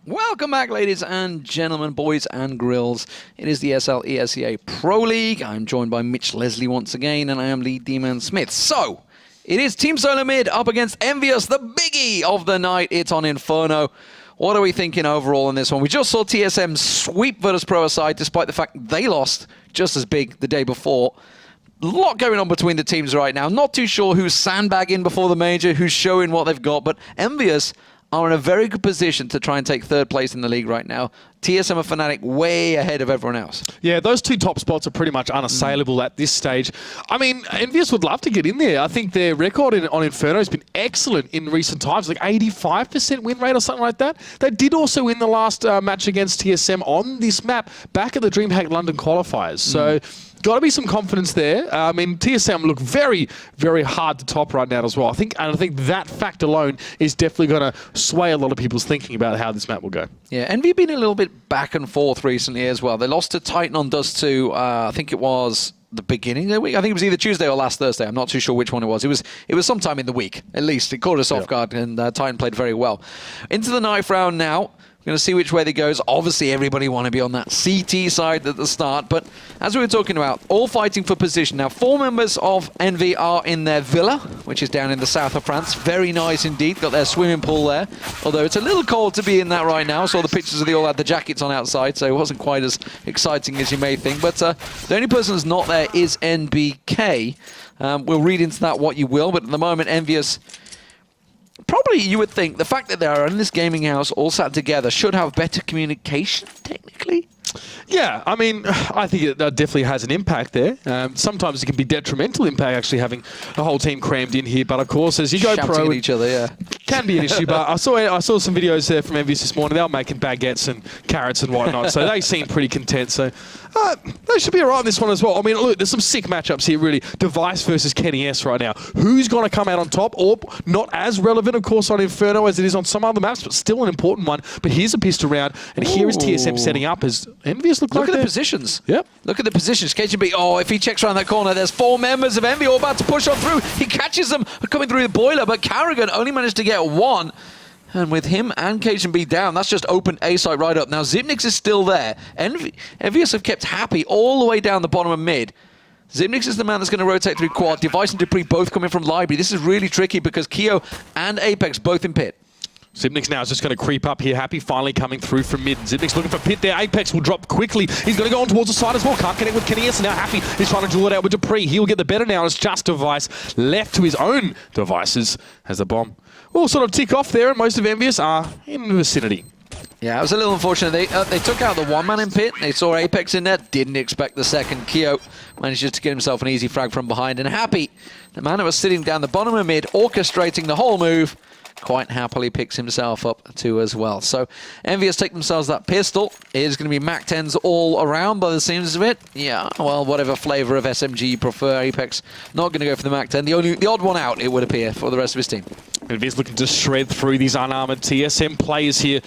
Welcome back, ladies and gentlemen, boys and grills. It is the ESL ESEA Pro League. I'm joined by Mitch Leslie once again, and I am Lee D-Man Smith. So, it is Team Solo Mid up against EnVyUS, the biggie of the night. It's on Inferno. What are we thinking overall in this one? We just saw TSM sweep Virtus.pro aside, despite the fact they lost just as big the day before. A lot going on between the teams right now. Not too sure who's sandbagging before the major, who's showing what they've got, but EnVyUS are in a very good position to try and take third place in the league right now. TSM and Fnatic way ahead of everyone else. Yeah, those two top spots are pretty much unassailable at this stage. I mean, EnVyUS would love to get in there. I think their record on Inferno has been excellent in recent times, like 85% win rate or something like that. They did also win the last match against TSM on this map back at the DreamHack London qualifiers. So, got to be some confidence there. I mean, TSM look very, very hard to top right now as well. I think that fact alone is definitely going to sway a lot of people's thinking about how this map will go. Yeah, EnVy been a little bit back and forth recently as well. They lost to Titan on Dust 2, I think it was the beginning of the week. I think it was either Tuesday or last Thursday. I'm not too sure which one it was. It was sometime in the week, at least. It caught us off guard, and Titan played very well. Into the ninth round now. We're going to see which way they goes. Obviously, everybody want to be on that CT side at the start, but as we were talking about, all fighting for position. Now, 4 members of EnVy are in their villa, which is down in the south of France. Very nice indeed. Got their swimming pool there, although it's a little cold to be in that right now. Saw the pictures of they all had the jackets on outside, so it wasn't quite as exciting as you may think. But the only person that's not there is NBK. We'll read into that what you will, but at the moment, EnVyUS, probably you would think the fact that they are in this gaming house all sat together should have better communication, technically. Yeah, I mean, I think it definitely has an impact there. Sometimes it can be detrimental impact actually having a whole team crammed in here. But of course, as you go pro, at each other, yeah, can be an issue. But I saw some videos there from EnVyUS this morning. They were making baguettes and carrots and whatnot, so they seem pretty content. So they should be alright in this one as well. I mean, look, there's some sick matchups here, really. Device versus Kenny S right now. Who's going to come out on top? Or not as relevant, of course, on Inferno as it is on some other maps, but still an important one. But here's a pistol round, and here is TSM setting up as EnVyUS look at the positions. Yep. Look at the positions. KGB, oh, if he checks around that corner, there's 4 members of EnVy all about to push on through. He catches them coming through the boiler, but Carrigan only managed to get 1. And with him and KGB down, that's just opened A site right up. Now, Zipnix is still there. EnVyUS have kept Happy all the way down the bottom of mid. Zipnix is the man that's going to rotate through quad. Device and Dupree both coming from library. This is really tricky because Keo and Apex both in pit. Zipnix now is just going to creep up here. Happy finally coming through from mid. Zipnix looking for pit there. Apex will drop quickly. He's going to go on towards the side as well. Can't connect with Kenny S. Now Happy is trying to duel it out with Dupree. He'll get the better now. It's just Device left to his own devices as the bomb will sort of tick off there, and most of EnVyUS are in the vicinity. Yeah, it was a little unfortunate. They took out the 1-man in pit. They saw Apex in there. Didn't expect the second. Keo manages to get himself an easy frag from behind. And Happy, the man that was sitting down the bottom of mid, orchestrating the whole move, quite happily picks himself up too as well. So EnVyUS take themselves that pistol. It is going to be Mac 10s all around by the seams of it. Yeah, well, whatever flavor of SMG you prefer. Apex not going to go for the Mac 10. The odd one out, it would appear, for the rest of his team. EnVyUS looking to shred through these unarmored TSM players here.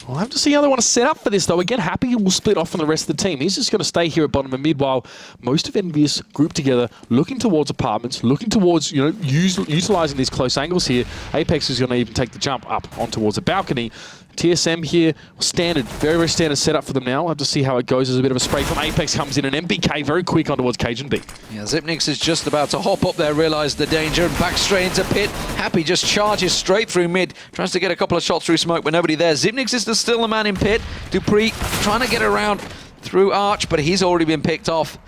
We'll have to see how they want to set up for this, though. Again, Happy will split off from the rest of the team. He's just going to stay here at bottom of mid while most of EnVyUS group together, looking towards apartments, looking towards, utilising these close angles here. Apex is going to even take the jump up on towards the balcony. TSM here, standard, very, very standard setup for them now. We'll have to see how it goes. There's a bit of a spray from Apex comes in, and MBK very quick on towards Cajun B. Yeah, Zipnix is just about to hop up there, realise the danger, and back straight into pit. Happy just charges straight through mid, tries to get a couple of shots through smoke, but nobody there. Zipnix is still the man in pit. Dupree trying to get around through Arch, but he's already been picked off.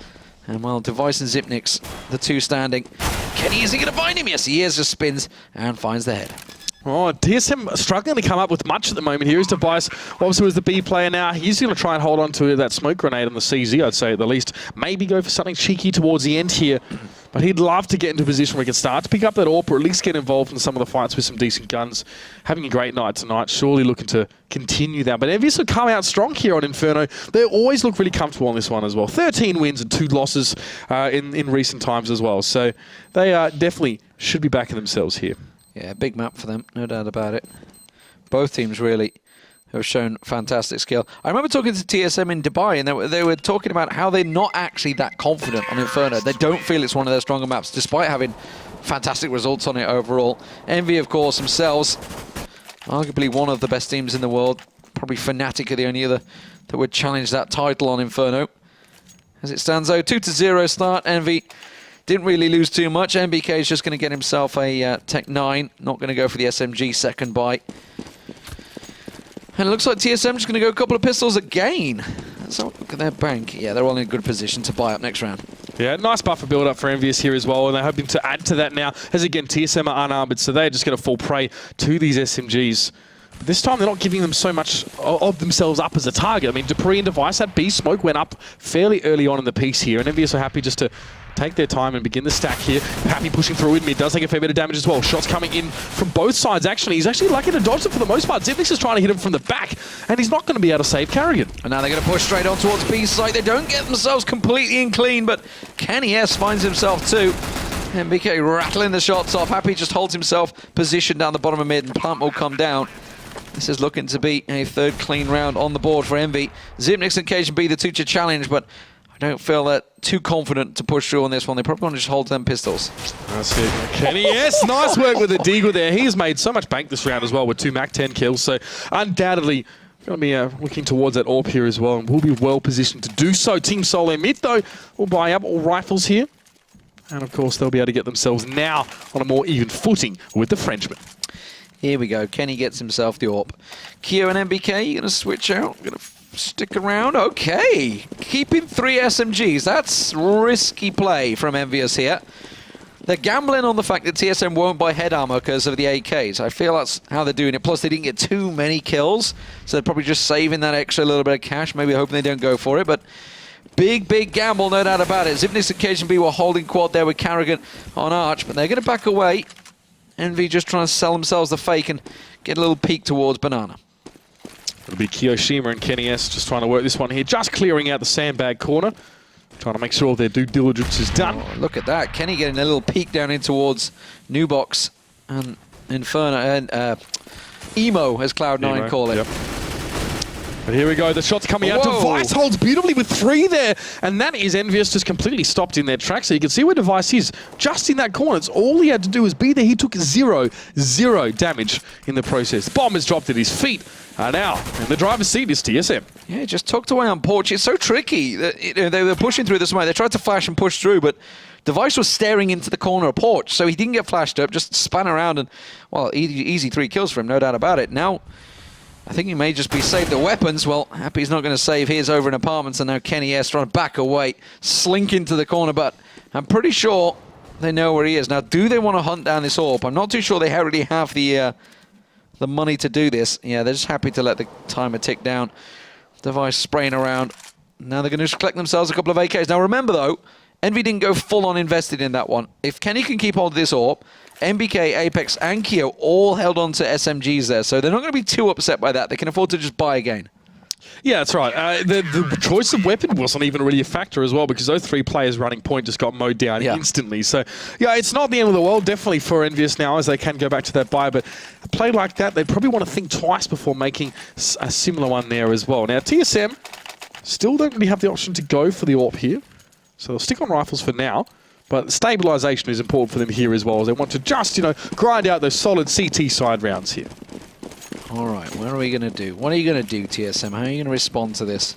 And well, Device and Zipnix, the two standing. Kenny, is he going to find him? Yes, he is. Just spins and finds the head. Oh, TSM struggling to come up with much at the moment. Here is Device, obviously was the B player now. He's going to try and hold on to that smoke grenade on the CZ, I'd say at the least. Maybe go for something cheeky towards the end here. But he'd love to get into a position where he can start to pick up that AWP, or at least get involved in some of the fights with some decent guns. Having a great night tonight, surely looking to continue that. But EnVyUS will come out strong here on Inferno. They always look really comfortable on this one as well. 13 wins and 2 losses in recent times as well. So they definitely should be backing themselves here. Yeah, big map for them, no doubt about it. Both teams really have shown fantastic skill. I remember talking to TSM in Dubai, and they were talking about how they're not actually that confident on Inferno. They don't feel it's one of their stronger maps, despite having fantastic results on it overall. EnVy, of course, themselves, arguably one of the best teams in the world. Probably Fnatic are the only other that would challenge that title on Inferno. As it stands though, 2-0 start. Envy didn't really lose too much. MBK is just going to get himself a Tech 9. Not going to go for the SMG second buy. And it looks like TSM just going to go a couple of pistols again. So look at their bank. Yeah, they're all in a good position to buy up next round. Yeah, nice buffer build up for EnVyUS here as well, and they're hoping to add to that now. As again, TSM are unarmored, so they're just going to fall prey to these SMGs. But this time, they're not giving them so much of themselves up as a target. I mean, Dupree and Device, that B smoke went up fairly early on in the piece here, and EnVyUS are happy just to take their time and begin the stack here. Happy pushing through in mid, does take a fair bit of damage as well. Shots coming in from both sides, actually. He's actually lucky to dodge it for the most part. Zipnix is trying to hit him from the back, and he's not going to be able to save Carrigan. And now they're going to push straight on towards B site. They don't get themselves completely in clean, but Kenny S finds himself too. MBK rattling the shots off. Happy just holds himself positioned down the bottom of mid, and Plant will come down. This is looking to be a third clean round on the board for Envy. Zipnix and KGB the two to challenge, but I don't feel that too confident to push through on this one. They probably want to just hold them pistols. That's it. Kenny, yes, nice work with the Deagle there. He's made so much bank this round as well with 2 Mac 10 kills, so undoubtedly going to be looking towards that AWP here as well, and will be well positioned to do so. Team Solo mid, though, will buy up all rifles here. And of course, they'll be able to get themselves now on a more even footing with the Frenchman. Here we go. Kenny gets himself the AWP. Kyo and MBK, you're going to switch out. Going to stick around. Okay. Keeping 3 SMGs. That's risky play from EnVyUS here. They're gambling on the fact that TSM won't buy head armor because of the AKs. I feel that's how they're doing it. Plus, they didn't get too many kills, so they're probably just saving that extra little bit of cash. Maybe hoping they don't go for it, but big, big gamble, no doubt about it. Zipnix and KGB were holding quad there with Carrigan on Arch, but they're going to back away. Envy just trying to sell themselves the fake and get a little peek towards Banana. It'll be Kiyoshima and Kenny S just trying to work this one here, just clearing out the sandbag corner. Trying to make sure their due diligence is done. Oh, look at that. Kenny getting a little peek down in towards New Box and Inferno and Emo, as Cloud9 call it. Yep. But here we go, the shot's coming out. Whoa. Device holds beautifully with 3 there, and that is EnVyUS just completely stopped in their tracks. So you can see where Device is, just in that corner. It's all he had to do was be there. He took zero damage in the process. Bomb is dropped at his feet. Now, in the driver's seat is TSM. Yeah, just tucked away on Porch. It's so tricky. They were pushing through the smoke. They tried to flash and push through, but Device was staring into the corner of Porch, so he didn't get flashed up, just span around and, well, easy 3 kills for him, no doubt about it. Now, I think he may just be saved the weapons. Well, Happy's not going to save his over in apartments, and now Kenny S trying to back away, slink into the corner, but I'm pretty sure they know where he is. Now, do they want to hunt down this AWP? I'm not too sure they already have the money to do this. Yeah, they're just happy to let the timer tick down. Device spraying around. Now they're going to just collect themselves a couple of AKs. Now remember though, Envy didn't go full on invested in that one. If Kenny can keep hold of this AWP, MBK, Apex, and Kyo all held on to SMGs there, so they're not going to be too upset by that. They can afford to just buy again. Yeah, that's right. The choice of weapon wasn't even really a factor as well, because those 3 players running point just got mowed down instantly. So, yeah, it's not the end of the world, definitely for EnVyUS now, as they can go back to that buy. But a play like that, they probably want to think twice before making a similar one there as well. Now, TSM still don't really have the option to go for the AWP here, so they'll stick on rifles for now. But stabilization is important for them here as well, as they want to just, you know, grind out those solid CT side rounds here. All right, what are we going to do? What are you going to do, TSM? How are you going to respond to this?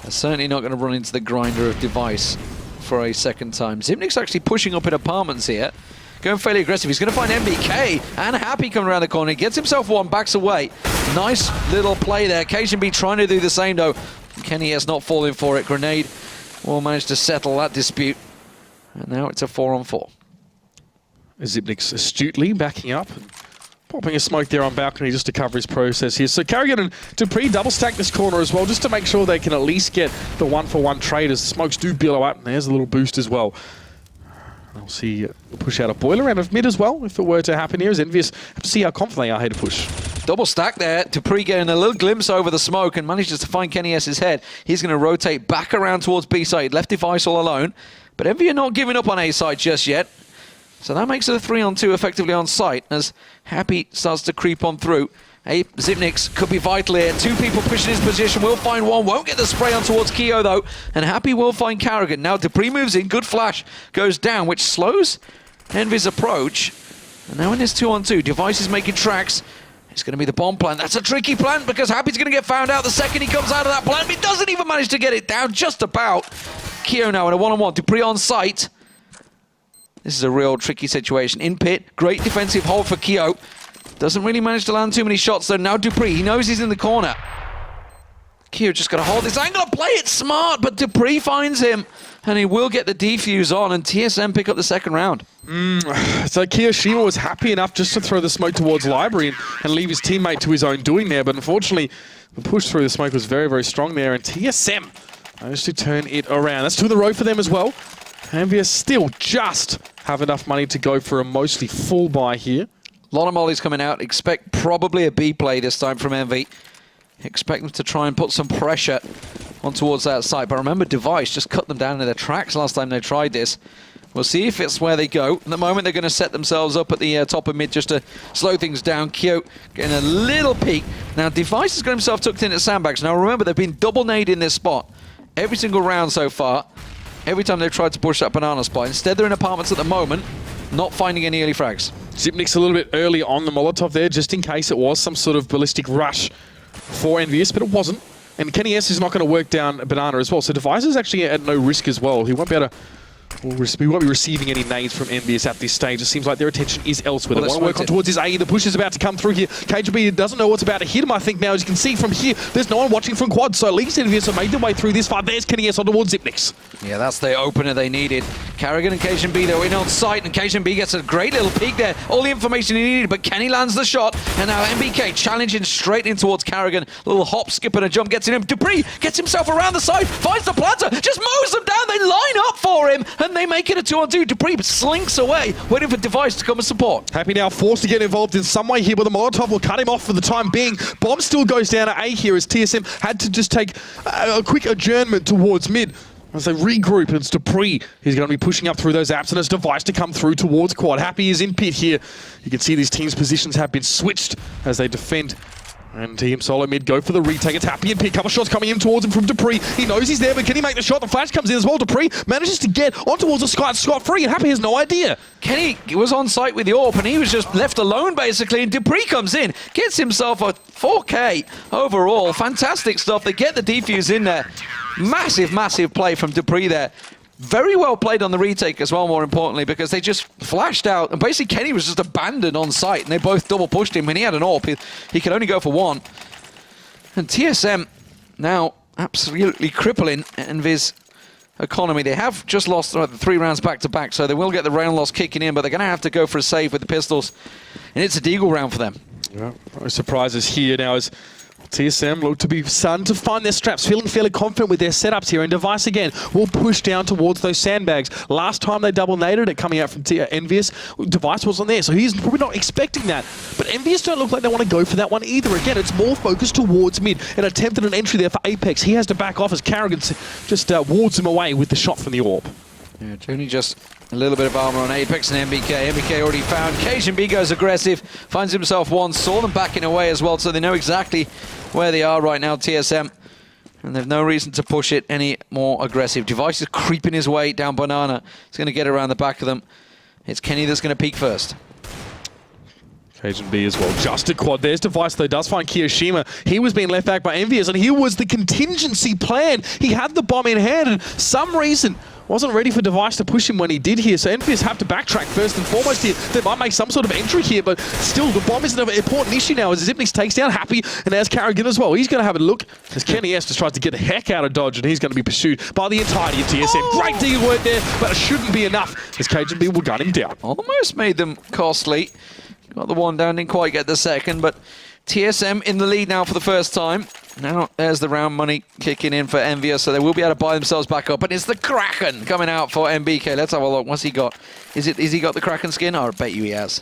They're certainly not going to run into the grinder of Device for a second time. Zipnix actually pushing up in apartments here. Going fairly aggressive. He's going to find MBK and Happy coming around the corner. He gets himself one, backs away. Nice little play there. KGB trying to do the same though. Kenny has not fallen for it. Grenade will manage to settle that dispute. And now it's a 4-on-4. Zipnix astutely backing up. Popping a smoke there on balcony just to cover his process here. So Carrigan and Dupree double stack this corner as well, just to make sure they can at least get the 1-for-1 trade as the smokes do billow up. And there's a little boost as well. I'll see push out a boiler out of mid as well, if it were to happen here, as EnVyUS have to see how confident they are here to push. Double stack there. Dupree getting a little glimpse over the smoke and manages to find Kenny S's head. He's going to rotate back around towards B side. Left Device all alone. But Envy are not giving up on A side just yet. So that makes it a 3-on-2 effectively on site as Happy starts to creep on through. Zipnix could be vital here. 2 people pushing his position. Will find one. Won't get the spray on towards Kyo though. And Happy will find Carrigan. Now Dupree moves in. Good flash goes down, which slows Envy's approach. And now in this 2-on-2, Device is making tracks. It's going to be the bomb plant. That's a tricky plant because Happy's going to get found out the second he comes out of that plant. He doesn't even manage to get it down, just about. Keo now in a one-on-one. Dupree on site. This is a real tricky situation. In pit, great defensive hold for Keo. Doesn't really manage to land too many shots though. Now Dupree, he knows he's in the corner. Keo just got to hold this angle and play it smart, but Dupree finds him. And he will get the defuse on, and TSM pick up the second round. So Kiyoshima was happy enough just to throw the smoke towards Library and leave his teammate to his own doing there, but unfortunately, the push through the smoke was very, very strong there, and TSM managed to turn it around. That's two in a row for them as well. EnVyUS still just have enough money to go for a mostly full buy here. A lot of mollies coming out. Expect probably a B play this time from Envy. Expect them to try and put some pressure on towards that side. But remember, Device just cut them down in their tracks last time they tried this. We'll see if it's where they go. At the moment, they're going to set themselves up at the top of mid just to slow things down. Kyo getting a little peek. Now, Device has got himself tucked in at sandbags. Now, remember, they've been double nading this spot every single round so far. Every time they've tried to push that banana spot. Instead, they're in apartments at the moment, not finding any early frags. Zipnik's a little bit early on the Molotov there, just in case it was some sort of ballistic rush for EnVyUS, but it wasn't. And Kenny S is not going to work down Banana as well. So Device is actually at no risk as well. He won't be able to... We won't be receiving any nades from EnVyUS at this stage. It seems like their attention is elsewhere. They want to work on towards his A. The push is about to come through here. KGB doesn't know what's about to hit him, I think, now. As you can see from here, there's no one watching from quad. So at least EnVyUS have made their way through this far. There's Kenny S on towards Zipnix. Yeah, that's the opener they needed. Carrigan and KGB, they're in on site, and KGB gets a great little peek there. All the information he needed, but Kenny lands the shot. And now MBK challenging straight in towards Carrigan. A little hop, skip, and a jump gets in him. Dupree gets himself around the side, finds the planter, just mows them down. They line up for him, and they make it a 2-on-2. Dupree slinks away, waiting for Device to come and support. Happy now forced to get involved in some way here, but the Molotov will cut him off for the time being. Bomb still goes down at A here as TSM had to just take a quick adjournment towards mid. As they regroup, and it's Dupree. He's going to be pushing up through those apps, and it's Device to come through towards quad. Happy is in pit here. You can see these teams' positions have been switched as they defend. And Team Solo mid go for the retake. It's Happy in pit. Couple shots coming in towards him from Dupree. He knows he's there, but can he make the shot? The flash comes in as well. Dupree manages to get on towards the sky scot-free, and Happy has no idea. Kenny was on site with the AWP, and he was just left alone, basically, and Dupree comes in, gets himself a 4K overall. Fantastic stuff. They get the defuse in there. Massive, massive play from Dupree there. Very well played on the retake as well, more importantly, because they just flashed out, and basically Kenny was just abandoned on site, and they both double pushed him. When he had an AWP, he could only go for one. And TSM now absolutely crippling EnVyUS economy. They have just lost 3 rounds back-to-back, so they will get the round loss kicking in, but they're going to have to go for a save with the pistols, and it's a deagle round for them. Yeah, no surprises here now as TSM look to be starting to find their straps, feeling fairly confident with their setups here, and Device again will push down towards those sandbags. Last time they double naded it coming out from EnVyUS, Device wasn't there, so he's probably not expecting that. But EnVyUS don't look like they want to go for that one either. Again, it's more focused towards mid. An attempt at an entry there for Apex. He has to back off as Carrigan just wards him away with the shot from the AWP. Yeah, only just a little bit of armor on Apex and MBK. MBK already found. KGB goes aggressive, finds himself one, saw them backing away as well, so they know exactly where they are right now, TSM. And they've no reason to push it any more aggressive. Device is creeping his way down Banana. He's going to get around the back of them. It's Kenny that's going to peek first. Cajun B as well, just a quad. There's Device though, does find Kiyoshima. He was being left back by EnVyUS, and he was the contingency plan. He had the bomb in hand, and some reason wasn't ready for Device to push him when he did here. So EnVyUS have to backtrack first and foremost here. They might make some sort of entry here, but still the bomb isn't an important issue now as Zipnix takes down Happy, and there's Carrigan as well. He's going to have a look as Kenny S just tries to get the heck out of Dodge, and he's going to be pursued by the entirety of TSM. Oh! Great deal work there, but it shouldn't be enough as KGB will gun him down. Almost made them costly. Got the one down, didn't quite get the second, but TSM in the lead now for the first time. Now there's the round money kicking in for EnVyUS, so they will be able to buy themselves back up. And it's the Kraken coming out for MBK. Let's have a look. What's he got? Is he got the Kraken skin? Oh, I bet you he has.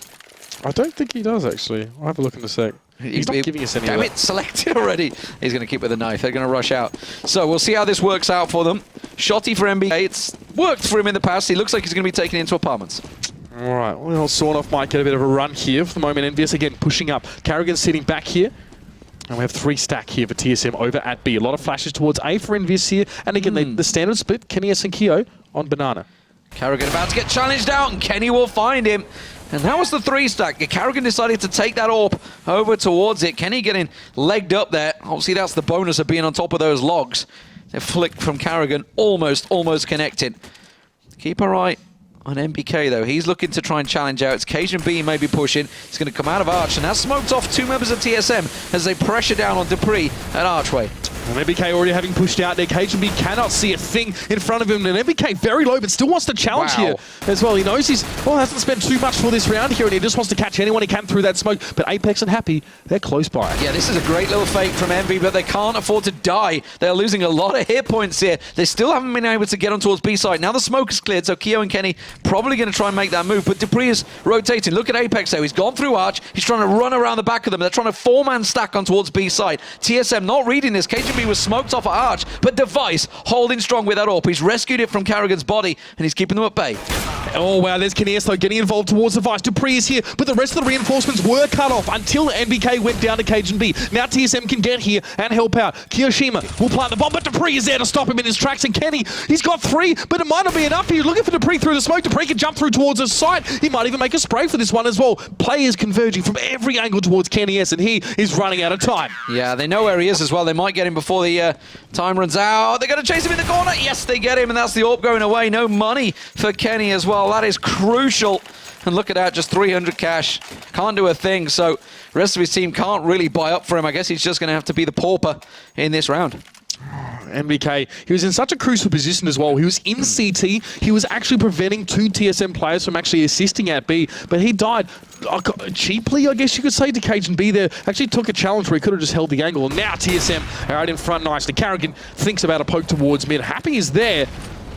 I don't think he does, actually. I'll have a look in a sec. He's not giving us any. Damn it, selected already. He's going to keep with the knife. They're going to rush out. So we'll see how this works out for them. Shotty for MBK. It's worked for him in the past. He looks like he's going to be taken into apartments. All right, well, Sornoff might get a bit of a run here. For the moment, EnVyUS again pushing up. Carrigan sitting back here. And we have 3 stack here for TSM over at B. A lot of flashes towards A for EnVyUS here. And again, the standard split, Kenny S and Keo on Banana. Carrigan about to get challenged out, and Kenny will find him. And that was the 3-stack. Carrigan decided to take that AWP over towards it. Kenny getting legged up there. Obviously, that's the bonus of being on top of those logs. They flicked from Carrigan, almost connected. Keep an eye on MBK, though. He's looking to try and challenge out. It's Cajun B maybe pushing. He's going to come out of Arch, and that's smoked off 2 members of TSM as they pressure down on Dupree at Archway. And MBK already having pushed out there. Cajun B cannot see a thing in front of him. And MBK very low, but still wants to challenge here as well. He knows he's, hasn't spent too much for this round here, and he just wants to catch anyone he can through that smoke. But Apex and Happy, they're close by. Yeah, this is a great little fake from Envy, but they can't afford to die. They're losing a lot of hit points here. They still haven't been able to get on towards B side. Now the smoke is cleared, so Keo and Kenny probably going to try and make that move. But Dupree is rotating. Look at Apex, though. He's gone through Arch. He's trying to run around the back of them. They're trying to 4-man stack on towards B side. TSM not reading this. KGB was smoked off at Arch, but Device holding strong with that AWP. He's rescued it from Carrigan's body, and he's keeping them at bay. Oh, wow, there's Kenny though getting involved towards Device. Dupree is here, but the rest of the reinforcements were cut off until MBK went down to Cajun B. Now TSM can get here and help out. Kiyoshima will plant the bomb, but Dupree is there to stop him in his tracks, and Kenny, he's got 3, but it might not be enough. He's looking for Dupree through the smoke. Dupree can jump through towards his side. He might even make a spray for this one as well. Players converging from every angle towards Kenny S, and he is running out of time. Yeah, they know where he is as well. They might get him before the time runs out. They're going to chase him in the corner. Yes, they get him, and that's the AWP going away. No money for Kenny as well. That is crucial. And look at that, just 300 cash. Can't do a thing, so the rest of his team can't really buy up for him. I guess he's just going to have to be the pauper in this round. MBK, he was in such a crucial position as well. He was in CT. He was actually preventing 2 TSM players from actually assisting at B, but he died cheaply, I guess you could say, to Cajun B there. Actually took a challenge where he could have just held the angle. And now TSM are out in front nicely. Carrigan thinks about a poke towards mid. Happy is there.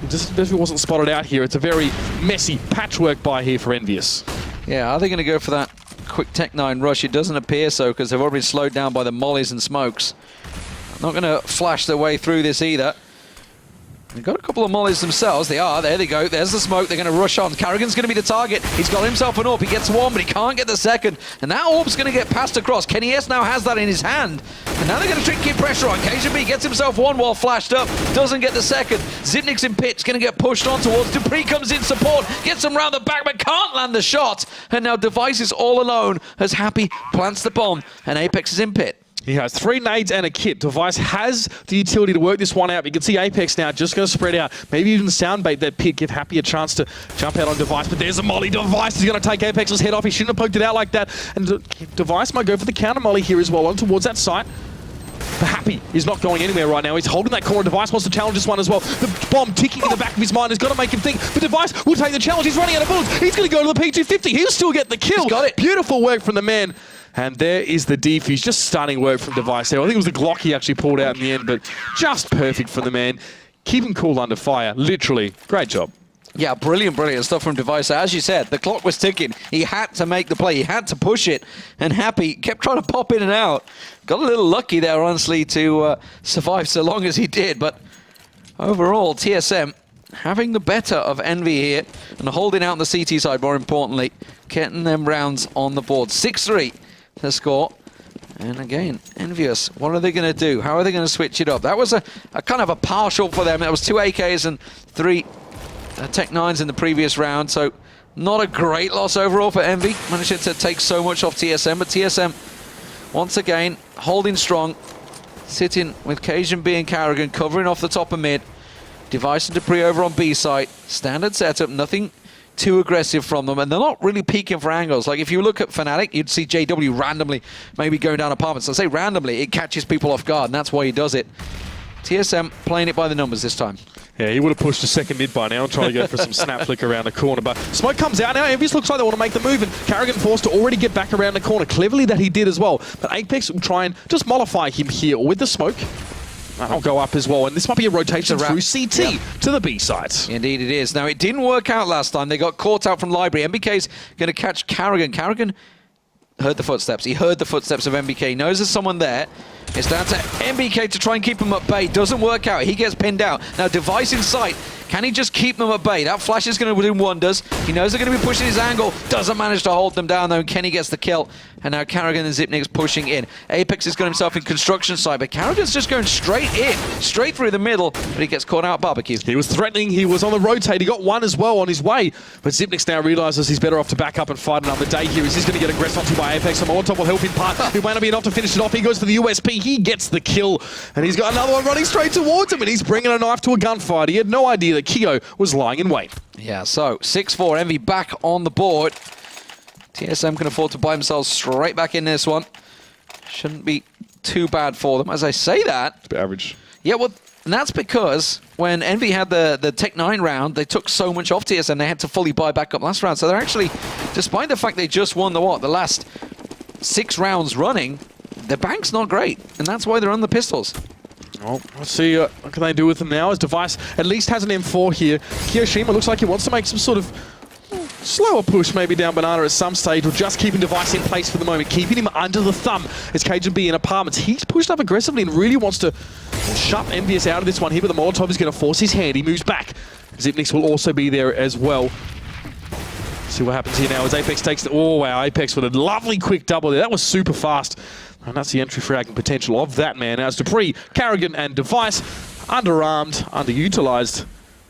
Just wasn't spotted out here. It's a very messy patchwork by here for EnVyUS. Yeah, are they going to go for that quick Tech 9 rush? It doesn't appear so, because they've already been slowed down by the mollies and smokes. Not going to flash their way through this either. They've got a couple of mollies themselves. They are. There they go. There's the smoke. They're going to rush on. Carrigan's going to be the target. He's got himself an AWP. He gets one, but he can't get the second. And that AWP's going to get passed across. Kenny S now has that in his hand. And now they're going to keep pressure on. KGB gets himself one while flashed up. Doesn't get the second. Zitnik's in pit's going to get pushed on towards. Dupree comes in support. Gets him round the back, but can't land the shot. And now Device is all alone as Happy plants the bomb. And Apex is in pit. He has 3 nades and a kit. Device has the utility to work this one out. You can see Apex now just going to spread out. Maybe even soundbait that pit, give Happy a chance to jump out on Device. But there's a molly. Device is going to take Apex's head off. He shouldn't have poked it out like that. And Device might go for the counter molly here as well on towards that site. But Happy is not going anywhere right now. He's holding that corner. Device wants to challenge this one as well. The bomb ticking in the back of his mind has got to make him think. But Device will take the challenge. He's running out of bullets. He's going to go to the P250. He'll still get the kill. He's got it. Beautiful work from the man. And there is the defuse. Just stunning work from Device there. I think it was the Glock he actually pulled out in the end, but just perfect for the man. Keep him cool under fire. Literally. Great job. Yeah, brilliant stuff from Device. As you said, the clock was ticking. He had to make the play. He had to push it. And Happy kept trying to pop in and out. Got a little lucky there, honestly, to survive so long as he did. But overall, TSM having the better of Envy here and holding out on the CT side, more importantly, getting them rounds on the board. 6-3 the score. And again, EnVyUS, what are they going to do? How are they going to switch it up? That was a kind of a partial for them. That was 2 AKs and 3 Tech 9s in the previous round, so not a great loss overall for Envy. Managed to take so much off TSM, but TSM, once again, holding strong, sitting with Cajun B and Carrigan, covering off the top of mid. Device and Dupree over on B side. Standard setup, nothing too aggressive from them, and they're not really peeking for angles. Like if you look at Fnatic, you'd see JW randomly maybe going down apartments. I say randomly, it catches people off guard, and that's why he does it. TSM playing it by the numbers this time. Yeah, he would have pushed a second mid by now and tried to go for some snap flick around the corner. But smoke comes out now. EnVyUS looks like they want to make the move, and Carrigan forced to already get back around the corner. Cleverly that he did as well. But Apex will try and just mollify him here with the smoke. I'll go up as well, and this might be a rotation through CT to the B side. Indeed it is. Now, it didn't work out last time. They got caught out from Library. MBK's going to catch Carrigan. Carrigan heard the footsteps. He heard the footsteps of MBK. He knows there's someone there. It's down to MBK to try and keep him at bay. Doesn't work out. He gets pinned out. Now, Device in sight. Can he just keep them at bay? That flash is going to do wonders. He knows they're going to be pushing his angle. Doesn't manage to hold them down, though. And Kenny gets the kill. And now Karrigan and Zipnik's pushing in. Apex has got himself in construction side, but Karrigan's just going straight in, straight through the middle, but he gets caught out barbecue. He was threatening, he was on the rotate, he got one as well on his way, but Zipnik now realizes he's better off to back up and fight another day here. He's going to get aggressed onto by Apex, and Molotov will help him part. It might not be enough to finish it off. He goes for the USP, he gets the kill, and he's got another one running straight towards him, and he's bringing a knife to a gunfight. He had no idea that Keo was lying in wait. Yeah, so 6-4, Envy back on the board. TSM can afford to buy themselves straight back in this one. Shouldn't be too bad for them. As I say that... It's a bit average. Yeah, well, and that's because when Envy had the Tech 9 round, they took so much off TSM, they had to fully buy back up last round. So they're actually, despite the fact they just won the last 6 rounds running, the bank's not great. And that's why they're on the pistols. Well, let's see what can they do with them now, as Device at least has an M4 here. Kiyoshima looks like he wants to make some sort of slower push maybe down Banana at some stage, or just keeping Device in place for the moment, keeping him under the thumb as KGB in apartments. He's pushed up aggressively and really wants to shut EnVyUS out of this one here, but the Molotov is going to force his hand. He moves back. Zipnix will also be there as well. See what happens here now as Apex takes the... Oh, wow, Apex with a lovely quick double there. That was super fast. And that's the entry fragging potential of that man. Now it's Dupree, Karrigan, and Device underarmed, underutilized,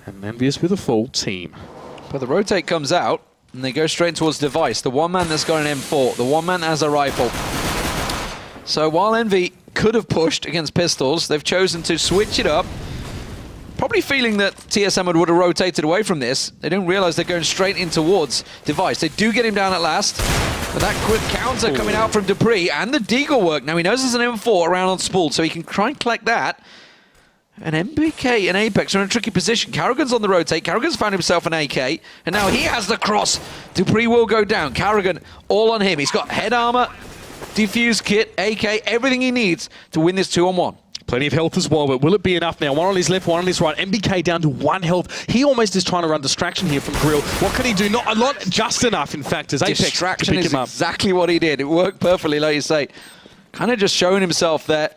and EnVyUS with a full team. But the rotate comes out, and they go straight towards Device. The one man that's got an M4. The one man has a rifle. So while Envy could have pushed against pistols, they've chosen to switch it up. Probably feeling that TSM would have rotated away from this. They don't realize they're going straight in towards Device. They do get him down at last. But that quick counter coming out from Dupree, and the deagle work. Now he knows there's an M4 around on Spool, so he can try and collect that. And MBK and Apex are in a tricky position. Karrigan's on the rotate. Karrigan's found himself an AK, and now he has the cross. Dupree will go down. Karrigan all on him. He's got head armor, defuse kit, AK, everything he needs to win this 2-on-1. Plenty of health as well, but will it be enough now? One on his left, one on his right. MBK down to 1 health. He almost is trying to run distraction here from Grill. What can he do? Not a lot, just enough, in fact, as Apex Distraction to pick is him up. exactly what he did. It worked perfectly, like you say. Kind of just showing himself there.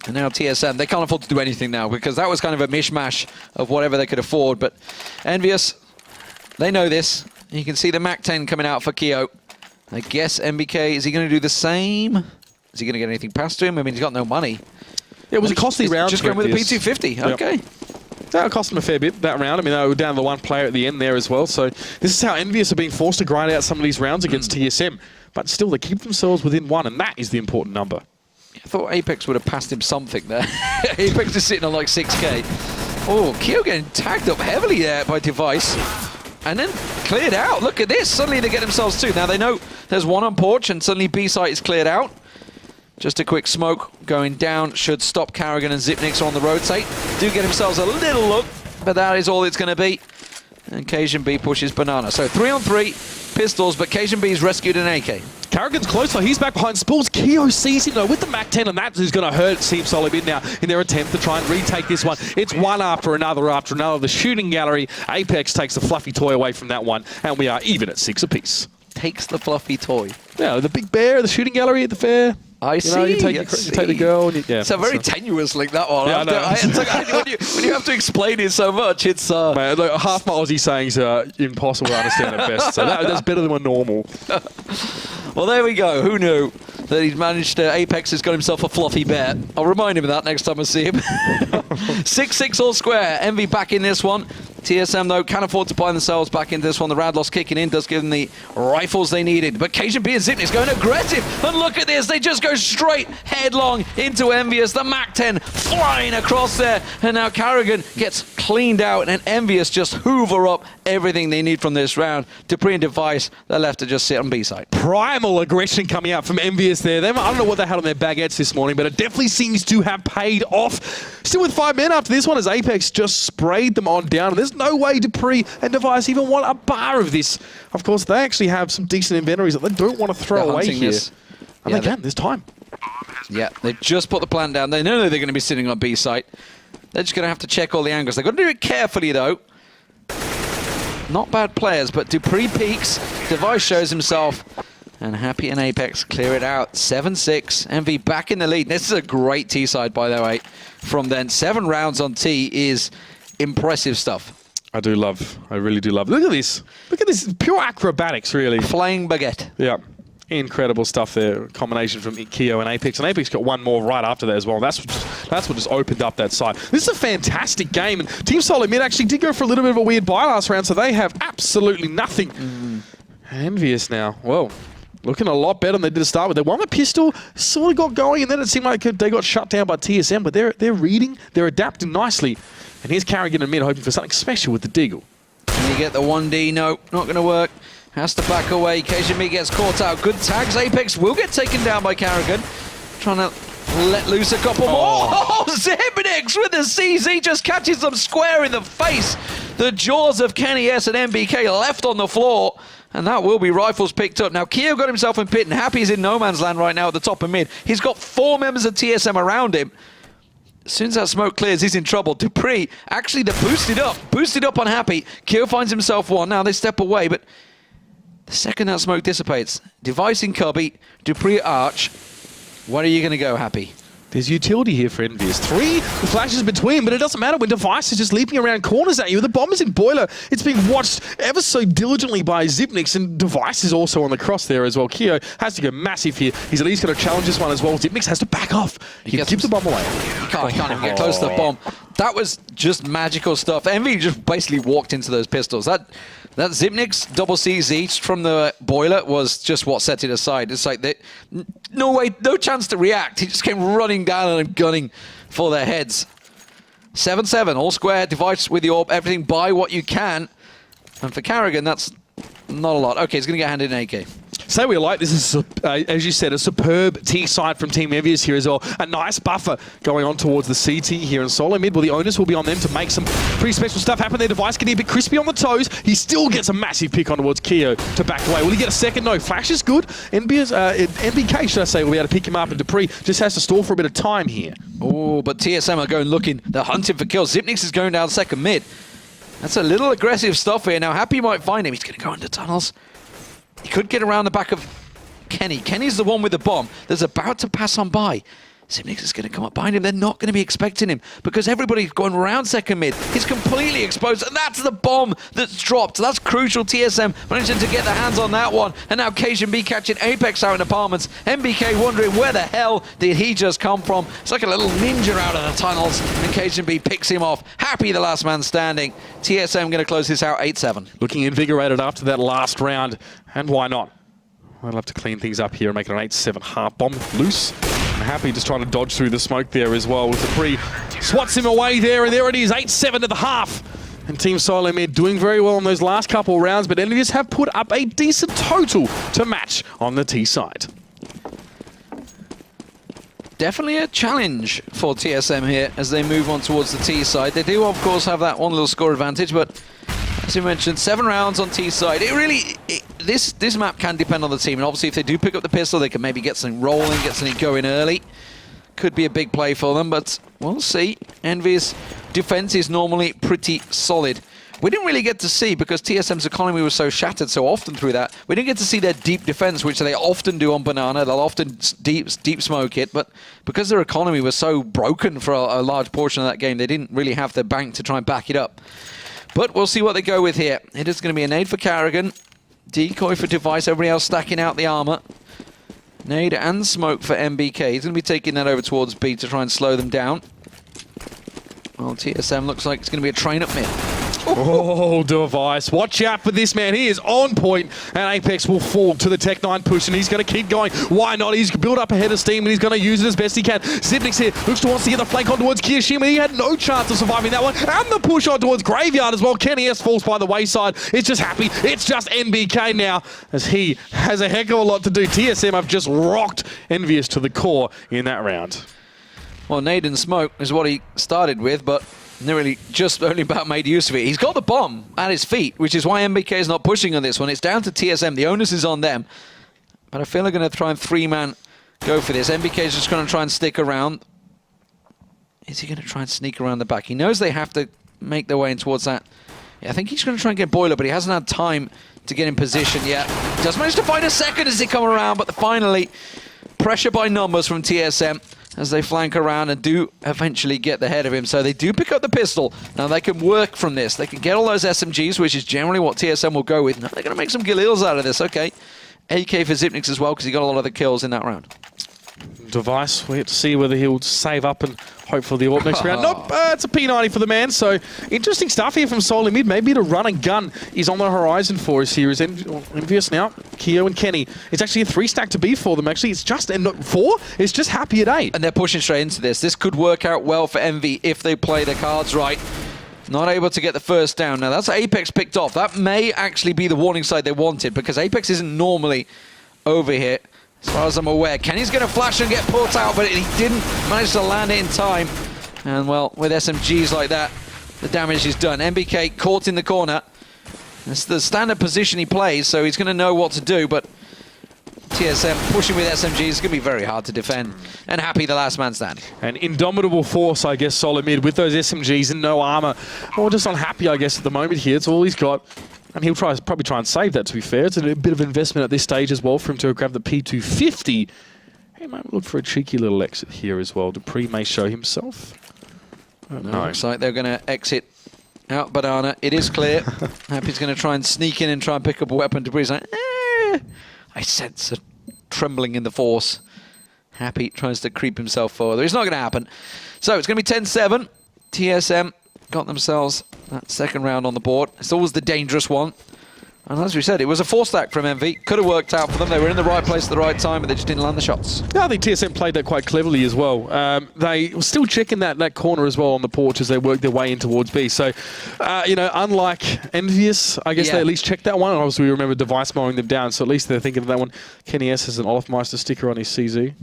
And now TSM, they can't afford to do anything now because that was kind of a mishmash of whatever they could afford. But EnVyUS, they know this. You can see the MAC-10 coming out for Keo. I guess MBK, is he going to do the same? Is he going to get anything past to him? I mean, he's got no money. Yeah, it was a costly round. Just going with a P250. Yep. Okay. That cost him a fair bit, that round. I mean, they were down to 1 player at the end there as well. So this is how EnVyUS are being forced to grind out some of these rounds against TSM. But still, they keep themselves within 1, and that is the important number. I thought Apex would have passed him something there. Apex is sitting on like 6k. Oh, Keo getting tagged up heavily there by Device. And then cleared out. Look at this. Suddenly they get themselves 2. Now they know there's 1 on porch, and suddenly B site is cleared out. Just a quick smoke going down should stop Karrigan and Zipnix on the rotate. Do get themselves a little look, but that is all it's going to be. And KGB pushes Banana. So 3 on 3 pistols, but KGB's rescued an AK. Karrigan's closer. He's back behind Spools. Keo sees him though with the MAC-10, and that's who's going to hurt Team Solid now in their attempt to try and retake this one. It's one after another after another. The shooting gallery. Apex takes the fluffy toy away from that one, and we are even at 6 apiece. Takes the fluffy toy. Yeah, the big bear, the shooting gallery at the fair. I see. You take the girl. And it's a very tenuous link, that one. Yeah, I know. It's like, when you have to explain it so much, it's... Man, look, half my Aussie sayings are impossible to understand at best, so that's better than a normal. Well, there we go. Who knew that he'd managed to... Apex has got himself a fluffy bear. I'll remind him of that next time I see him. 6-6 all square. Envy back in this one. TSM, though, can afford to buy themselves back into this one. The Radloss kicking in does give them the rifles they needed. But KGB and Zipnix going aggressive. And look at this. They just go straight headlong into EnVyUS. The MAC-10 flying across there. And now Karrigan gets cleaned out. And EnVyUS just hoover up everything they need from this round. Dupree and Device, they're left to just sit on B side. Primal aggression coming out from EnVyUS there. I don't know what they had on their baguettes this morning, but it definitely seems to have paid off. Still with 5 men after this one as Apex just sprayed them on down. There's no way Dupree and Device even want a bar of this. Of course, they actually have some decent inventories that they don't want to throw away here. And again, there's time. Yeah, they've just put the plan down. They know they're going to be sitting on B site. They're just going to have to check all the angles. They've got to do it carefully, though. Not bad players, but Dupree peaks. Device shows himself. And Happy and Apex clear it out. 7-6. Envy back in the lead. This is a great T side, by the way, from then. 7 rounds on T is impressive stuff. I really do love. Look at this. Look at this. Pure acrobatics, really. Flying baguette. Yeah. Incredible stuff there. Combination from Keo and Apex. And Apex got one more right after that as well. That's what just opened up that side. This is a fantastic game. And Team Solid Mid actually did go for a little bit of a weird buy last round, so they have absolutely nothing. EnVyUS now. Well, looking a lot better than they did to start with. They won the pistol, sort of got going, and then it seemed like they got shut down by TSM. But they're reading, they're adapting nicely. And here's Carrigan in mid, hoping for something special with the Deagle. Can you get the 1D? No, not going to work. Has to back away. KGB gets caught out. Good tags. Apex will get taken down by Carrigan. Trying to let loose a couple more. Oh, Zebnix with the CZ just catches them square in the face. The jaws of Kenny S and MBK left on the floor. And that will be rifles picked up. Now, Keo got himself in pit, and Happy's in no man's land right now at the top of mid. He's got 4 members of TSM around him. As soon as that smoke clears, he's in trouble. Dupree, actually, they're boosted up on Happy. Keo finds himself one. Now they step away, but the second that smoke dissipates, Device in Cubby, Dupree Arch. Where are you going to go, Happy? There's utility here for EnVyUS. 3 flashes between, but it doesn't matter when Device is just leaping around corners at you. The bomb is in Boiler. It's being watched ever so diligently by Zipnix, and Device is also on the cross there as well. Keo has to go massive here. He's at least going to challenge this one as well. Zipnix has to back off. He keeps the bomb away. He can't even get close to the bomb. That was just magical stuff. Envy just basically walked into those pistols. That Zipnix double CZ from the Boiler was just what set it aside. It's like no chance to react. He just came running down and gunning for their heads. 7-7, all square, Device with the orb, everything, buy what you can. And for Carrigan, that's not a lot. Okay, he's going to get handed an AK. Say we like this is, as you said, a superb T side from Team EnVyUS here as well. A nice buffer going on towards the CT here in solo mid. Well, the onus will be on them to make some pretty special stuff happen. Their Device getting a bit crispy on the toes. He still gets a massive pick on towards Keo to back away. Will he get a second? No. Flash is good. MBK, should I say, will be able to pick him up, and Dupree just has to stall for a bit of time here. Oh, but TSM are going looking. They're hunting for kills. Zipnix is going down second mid. That's a little aggressive stuff here. Now, Happy might find him. He's going to go under tunnels. He could get around the back of Kenny. Kenny's the one with the bomb that's about to pass on by. Zipnix is going to come up behind him. They're not going to be expecting him because everybody's going around second mid. He's completely exposed, and that's the bomb that's dropped. That's crucial. TSM managing to get their hands on that one, and now KGB catching Apex out in apartments. MBK wondering where the hell did he just come from. It's like a little ninja out of the tunnels, and KGB picks him off. Happy the last man standing. TSM going to close this out 8-7. Looking invigorated after that last round, and why not? I'd love to clean things up here and make it an 8-7 half. Bomb loose. And Happy just trying to dodge through the smoke there as well with Dupree. Swats him away there, and there it is, 8-7 to the half. And Team Solo Mid doing very well in those last couple of rounds, but EnVyUS have put up a decent total to match on the T side. Definitely a challenge for TSM here as they move on towards the T side. They do, of course, have that one little score advantage, but as you mentioned, 7 rounds on T side. This map can depend on the team, and obviously if they do pick up the pistol, they can maybe get something rolling, get something going early. Could be a big play for them, but we'll see. EnVyUS defense is normally pretty solid. We didn't really get to see, because TSM's economy was so shattered so often through that, we didn't get to see their deep defense, which they often do on Banana. They'll often deep smoke it, but because their economy was so broken for a large portion of that game, they didn't really have the bank to try and back it up. But we'll see what they go with here. It is going to be a nade for Carrigan, decoy for Device, everybody else stacking out the armor. Nade and smoke for MBK. He's going to be taking that over towards B to try and slow them down. Well, TSM looks like it's going to be a train up mid. Oh, Device. Watch out for this man. He is on point, and Apex will fall to the Tech-9 push, and he's going to keep going. Why not? He's built up a head of steam, and he's going to use it as best he can. Zipnix here looks to want to get the flank on towards Kirishima. He had no chance of surviving that one. And the push on towards Graveyard as well. Kenny S falls by the wayside. It's just Happy. It's just MBK now, as he has a heck of a lot to do. TSM have just rocked EnVyUS to the core in that round. Well, nade and smoke is what he started with, but really just only about made use of it. He's got the bomb at his feet, which is why MBK is not pushing on this one. It's down to TSM. The onus is on them. But I feel they're going to try and 3-man go for this. MBK is just going to try and stick around. Is he going to try and sneak around the back? He knows they have to make their way in towards that. Yeah, I think he's going to try and get Boiler, but he hasn't had time to get in position yet. Does manage to find a second as they come around, but finally, pressure by numbers from TSM. as they flank around and do eventually get the head of him. So they do pick up the pistol. Now they can work from this. They can get all those SMGs, which is generally what TSM will go with. Now they're going to make some Galils out of this. Okay. AK for Zipnix as well, because he got a lot of the kills in that round. Device, we have to see whether he'll save up and hope for the AWP next round. Nope, it's a P90 for the man. So interesting stuff here from Solid Mid. Maybe to run and gun is on the horizon for us here. Is EnVyUS now, Keo and Kenny. It's actually a 3-stack to be for them. Actually, it's just and 4. It's just happy at 8. And they're pushing straight into this. This could work out well for Envy if they play their cards right. Not able to get the first down. Now that's Apex picked off. That may actually be the warning side they wanted, because Apex isn't normally over here, as far as I'm aware. Kenny's going to flash and get put out, but he didn't manage to land it in time. And well, with SMGs like that, the damage is done. MBK caught in the corner. It's the standard position he plays, so he's going to know what to do, but TSM pushing with SMGs is going to be very hard to defend. And Happy, the last man standing. An indomitable force, I guess, Solid Mid, with those SMGs and no armor. Or just unhappy, I guess, at the moment here. It's all he's got. And he'll probably try and save that, to be fair. It's a bit of investment at this stage as well for him to grab the P250. He might look for a cheeky little exit here as well. Dupree may show himself. No, looks like they're going to exit out Banana. It is clear. Happy's going to try and sneak in and try and pick up a weapon. Dupree's like, I sense a trembling in the force. Happy tries to creep himself further. It's not going to happen. So it's going to be 10-7. TSM got themselves that second round on the board. It's always the dangerous one. And as we said, it was a 4-stack from MV. Could have worked out for them. They were in the right place at the right time, but they just didn't land the shots. Yeah, I think TSM played that quite cleverly as well. They were still checking that corner as well on the porch as they worked their way in towards B. So, you know, unlike EnVyUS, I guess they at least checked that one. And obviously, we remember Device mowing them down, so at least they're thinking of that one. Kenny S has an Olafmeister sticker on his CZ.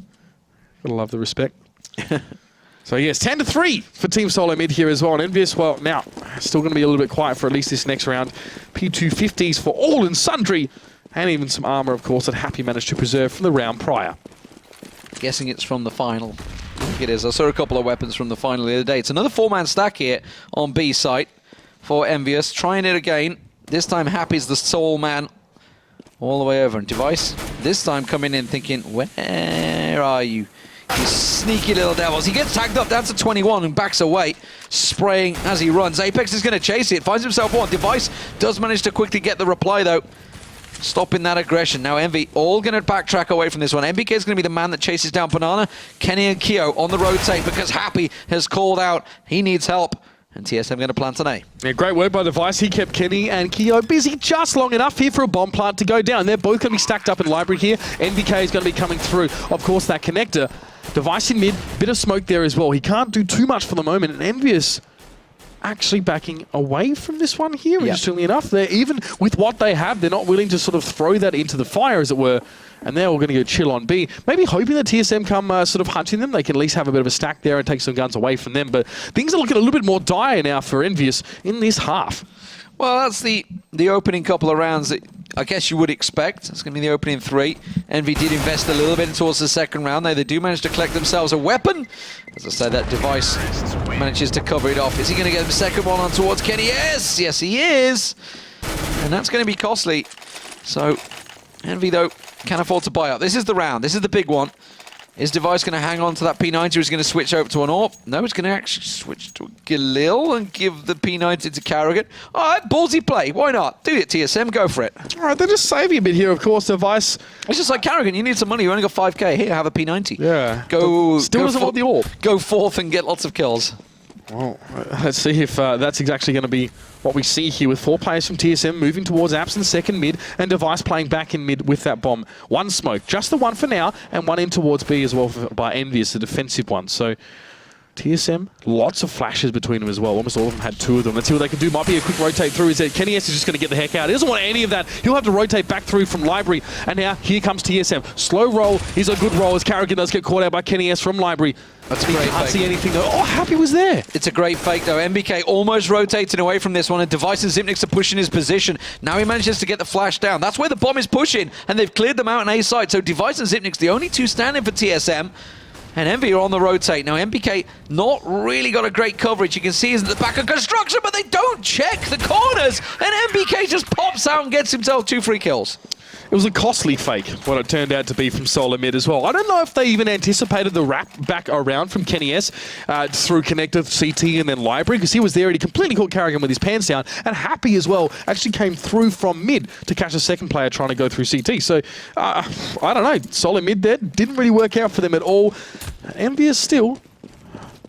Gotta love the respect. So yes, 10-3 for Team Solo Mid here as well. And EnVyUS, well, now, still going to be a little bit quiet for at least this next round. P250s for all and sundry. And even some armor, of course, that Happy managed to preserve from the round prior. Guessing it's from the final. I think it is. I saw a couple of weapons from the final the other day. It's another 4-man stack here on B site for EnVyUS. Trying it again. This time Happy's the sole man all the way over. And Device, this time coming in thinking, where are you? You sneaky little devils. He gets tagged up down to 21 and backs away, spraying as he runs. Apex is going to chase it, finds himself one. Device does manage to quickly get the reply though, stopping that aggression. Now Envy all going to backtrack away from this one. MBK is going to be the man that chases down Banana. Kenny and Keo on the rotate because Happy has called out he needs help. And TSM going to plant an A. Yeah, great work by Device. He kept Kenny and Keo busy just long enough here for a bomb plant to go down. They're both going to be stacked up in library here. NVK is going to be coming through. Of course, that connector. Device in mid, bit of smoke there as well. He can't do too much for the moment. And EnVyUS actually backing away from this one here, interestingly enough. They're even with what they have, they're not willing to sort of throw that into the fire, as it were. And they're all going to go chill on B. Maybe hoping that TSM come sort of hunting them. They can at least have a bit of a stack there and take some guns away from them. But things are looking a little bit more dire now for EnVyUS in this half. Well, that's the opening couple of rounds that I guess you would expect. It's going to be the opening 3. Envy did invest a little bit towards the second round. They do manage to collect themselves a weapon. As I said, that Device manages to cover it off. Is he going to get the second one on towards Kenny? Yes! Yes, he is! And that's going to be costly. So, Envy, though, can't afford to buy up. This is the round. This is the big one. Is Device going to hang on to that P90 or is he going to switch over to an AWP? No, he's going to actually switch to Galil and give the P90 to Carrigan. All right, ballsy play. Why not? Do it, TSM. Go for it. All right, they're just saving a bit here, of course. Device. It's just like Carrigan. You need some money. You only got 5k. Here, have a P90. Yeah. Still doesn't want the AWP. Go forth and get lots of kills. Well, let's see if that's exactly going to be what we see here with 4 players from TSM moving towards Apps in the second mid and Device playing back in mid with that bomb. One smoke, just the one for now, and one in towards B as well by EnVyUS, the defensive one. So TSM, lots of flashes between them as well. Almost all of them had 2 of them. Let's see what they can do. Might be a quick rotate through. Is that Kenny S is just going to get the heck out. He doesn't want any of that. He'll have to rotate back through from library. And now here comes TSM. Slow roll. He's a good roll as Carrigan does get caught out by Kenny S from library. That's a great fake. Can't see anything though. Oh, Happy was there. It's a great fake though. MBK almost rotating away from this one, and Device and Zipnix are pushing his position. Now he manages to get the flash down. That's where the bomb is pushing, and they've cleared them out on A side. So Device and Zipnix, the only 2 standing for TSM. And Envy are on the rotate. Now, MBK not really got a great coverage. You can see he's at the back of construction, but they don't check the corners. And MBK just pops out and gets himself 2 free kills. It was a costly fake, what it turned out to be from Solar Mid as well. I don't know if they even anticipated the wrap back around from Kenny S through connector, CT, and then Library, because he was there and he completely caught Carrigan with his pants down. And Happy as well actually came through from mid to catch a second player trying to go through CT. So, I don't know. Solid mid there didn't really work out for them at all. EnVyUS still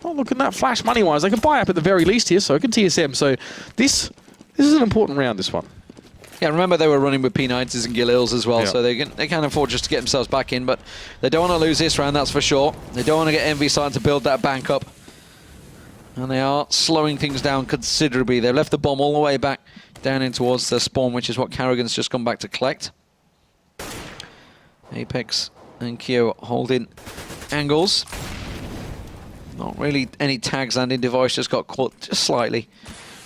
not looking that flash money-wise. They can buy up at the very least here, so can TSM. So, this is an important round, this one. Yeah, remember they were running with P90s and Gilils as well, Yeah. so they can afford just to get themselves back in, but they don't want to lose this round, that's for sure. They don't want to get Envy starting to build that bank up. And they are slowing things down considerably. They've left the bomb all the way back down in towards the spawn, which is what Carrigan's just gone back to collect. Apex and Kyo holding angles. Not really any tags landing. Device just got caught just slightly,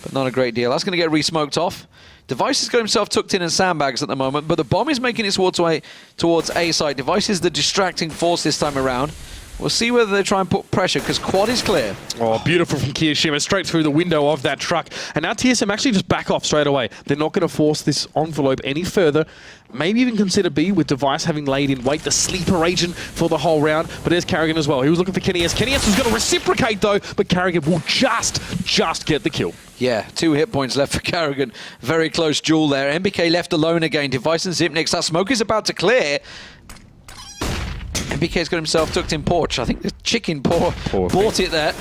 but not a great deal. That's going to get re-smoked off. Device has got himself tucked in sandbags at the moment, but the bomb is making its way towards A site. Device is the distracting force this time around. We'll see whether they try and put pressure, because quad is clear. Oh, beautiful from Kiyashima, straight through the window of that truck. And now TSM actually just back off straight away. They're not going to force this envelope any further. Maybe even consider B, with Device having laid in wait, the sleeper agent for the whole round. But there's Carrigan as well. He was looking for Kenny S. Kenny S was going to reciprocate, though, but Carrigan will just get the kill. Yeah, 2 hit points left for Carrigan. Very close duel there. MBK left alone again. Device and Zipnix. That smoke is about to clear. MBK's got himself tucked in porch. I think the chicken bought it there.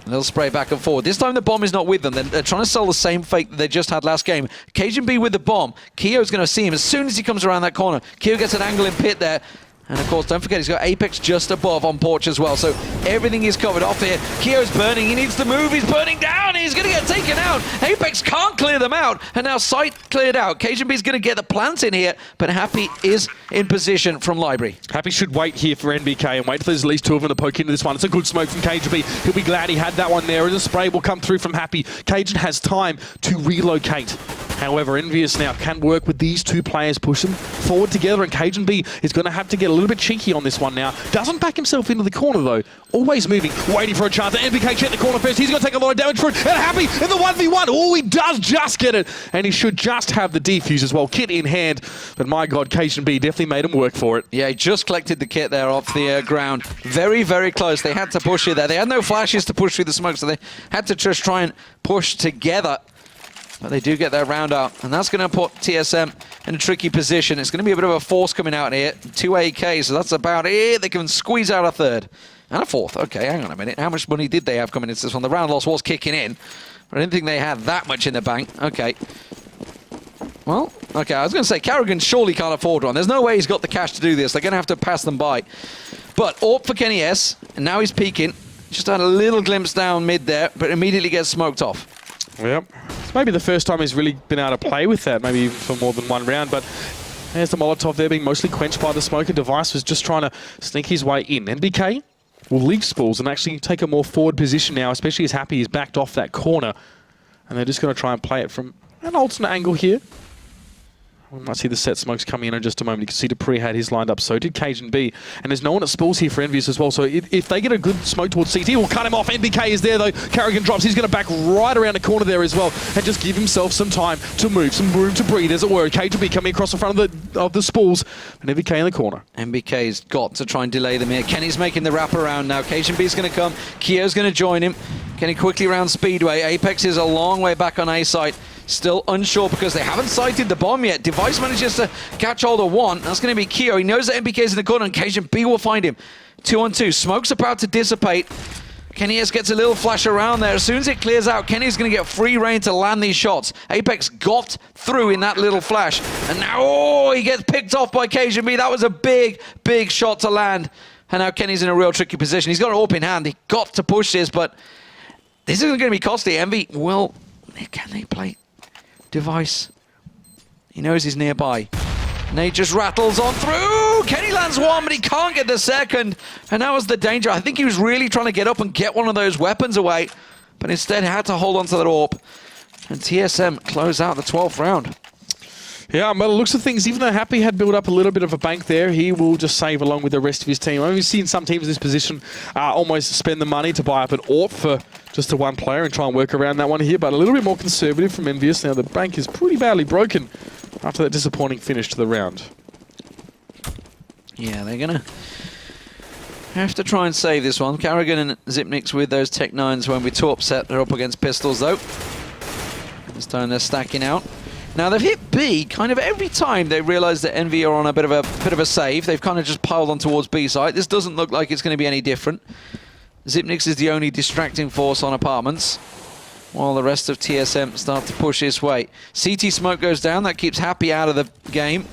And they'll spray back and forward. This time the bomb is not with them. They're trying to sell the same fake that they just had last game. Cajun B with the bomb. Kyo's going to see him as soon as he comes around that corner. Kyo gets an angle in pit there. And of course, don't forget, he's got Apex just above on porch as well. So everything is covered off here. Kyo's burning. He needs to move. He's burning down. He's going to get taken out. Apex can't clear them out. And now Sight cleared out. Cajun B's going to get the plant in here. But Happy is in position from Library. Happy should wait here for NBK and wait till there's at least 2 of them to poke into this one. It's a good smoke from Cajun B. He'll be glad he had that one there. And the spray will come through from Happy. Cajun has time to relocate. However, EnVyUS now can work with these 2 players pushing forward together, and Cajun B is going to have to get a little bit cheeky on this one now. Doesn't back himself into the corner, though. Always moving, waiting for a chance. NBK check the corner first. He's going to take a lot of damage for it. And Happy in the 1v1. Oh, he does just get it. And he should just have the defuse as well. Kit in hand. But my God, Cajun B definitely made him work for it. Yeah, he just collected the kit there off the ground. Very, very close. They had to push it there. They had no flashes to push through the smoke, so they had to just try and push together. But they do get their round out, and that's going to put TSM in a tricky position. It's going to be a bit of a force coming out here. 2 AKs, so that's about it. They can squeeze out a third. And a fourth. Okay, hang on a minute. How much money did they have coming into this one? The round loss was kicking in. But I didn't think they had that much in the bank. Okay. Well, okay, I was going to say, Carrigan surely can't afford one. There's no way he's got the cash to do this. They're going to have to pass them by. But AWP for Kenny S, and now he's peeking. Just had a little glimpse down mid there, but immediately gets smoked off. Yep. It's maybe the first time he's really been able to play with that, maybe even for more than 1 round, but there's the Molotov there being mostly quenched by the smoke, and Device was just trying to sneak his way in. NBK will leave spools and actually take a more forward position now, especially as Happy is backed off that corner. And they're just going to try and play it from an alternate angle here. We might see the set smokes coming in just a moment. You can see Dupree had his lined up, so did Cajun B. And there's no one at spools here for EnVyUS as well, so if they get a good smoke towards CT, we'll cut him off. NBK is there though. Carrigan drops. He's going to back right around the corner there as well and just give himself some time to move, some room to breathe, as it were. Cajun B coming across the front of the spools, and NBK in the corner. MBK's got to try and delay them here. Kenny's making the wrap around now. Cajun B's going to come. Kyo's going to join him. Kenny quickly around Speedway. Apex is a long way back on A site. Still unsure because they haven't sighted the bomb yet. Device manages to catch hold of one. That's going to be Kyo. He knows that MBK's in the corner, and Cajun B will find him. 2-on-2. Smoke's about to dissipate. Kenny S gets a little flash around there. As soon as it clears out, Kenny's going to get free reign to land these shots. Apex got through in that little flash. And now, oh, he gets picked off by Cajun B. That was a big, big shot to land. And now Kenny's in a real tricky position. He's got an AWP in hand. He got to push this, but this isn't going to be costly. Envy, well, can they play Device? He knows he's nearby. Nate just rattles on through. Kenny lands one, but he can't get the second. And that was the danger. I think he was really trying to get up and get one of those weapons away, but instead had to hold on to that AWP. And TSM close out the 12th round. Yeah, by the looks of things, even though Happy had built up a little bit of a bank there, he will just save along with the rest of his team. We've seen some teams in this position almost spend the money to buy up an AWP for just the one player and try and work around that one here, but a little bit more conservative from EnVyUS. Now, the bank is pretty badly broken. after that disappointing finish to the round. Yeah, they're going to have to try and save this one. Carrigan and Zipniks with those Tech 9s when we're too upset. They're up against pistols, though. This time they're stacking out. Now, they've hit B kind of every time they realise that Envy are on a bit of a save. They've kind of just piled on towards B side. This doesn't look like it's going to be any different. Zipniks is the only distracting force on apartments, while the rest of TSM start to push his way. CT smoke goes down. That keeps Happy out of the game.